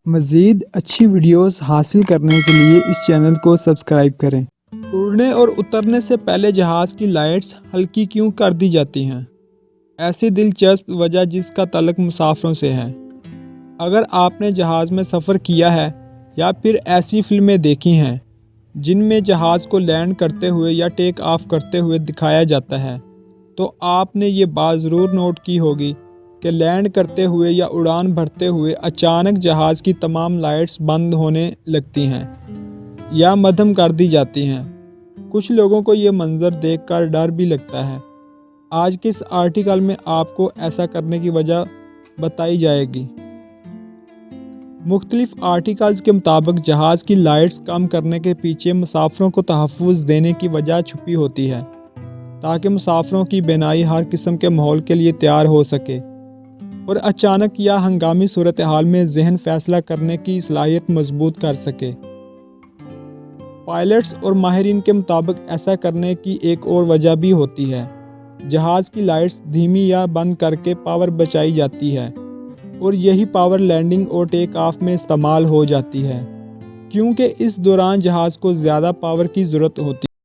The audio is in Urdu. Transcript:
مزید اچھی ویڈیوز حاصل کرنے کے لیے اس چینل کو سبسکرائب کریں۔ اڑنے اور اترنے سے پہلے جہاز کی لائٹس ہلکی کیوں کر دی جاتی ہیں؟ ایسی دلچسپ وجہ جس کا تعلق مسافروں سے ہے۔ اگر آپ نے جہاز میں سفر کیا ہے یا پھر ایسی فلمیں دیکھی ہیں جن میں جہاز کو لینڈ کرتے ہوئے یا ٹیک آف کرتے ہوئے دکھایا جاتا ہے، تو آپ نے یہ بات ضرور نوٹ کی ہوگی کہ لینڈ کرتے ہوئے یا اڑان بھرتے ہوئے اچانک جہاز کی تمام لائٹس بند ہونے لگتی ہیں یا مدھم کر دی جاتی ہیں۔ کچھ لوگوں کو یہ منظر دیکھ کر ڈر بھی لگتا ہے۔ آج کے اس آرٹیکل میں آپ کو ایسا کرنے کی وجہ بتائی جائے گی۔ مختلف آرٹیکلز کے مطابق جہاز کی لائٹس کم کرنے کے پیچھے مسافروں کو تحفظ دینے کی وجہ چھپی ہوتی ہے، تاکہ مسافروں کی بینائی ہر قسم کے ماحول کے لیے تیار ہو سکے اور اچانک یا ہنگامی صورتحال میں ذہن فیصلہ کرنے کی صلاحیت مضبوط کر سکے۔ پائلٹس اور ماہرین کے مطابق ایسا کرنے کی ایک اور وجہ بھی ہوتی ہے۔ جہاز کی لائٹس دھیمی یا بند کر کے پاور بچائی جاتی ہے اور یہی پاور لینڈنگ اور ٹیک آف میں استعمال ہو جاتی ہے، کیونکہ اس دوران جہاز کو زیادہ پاور کی ضرورت ہوتی ہے۔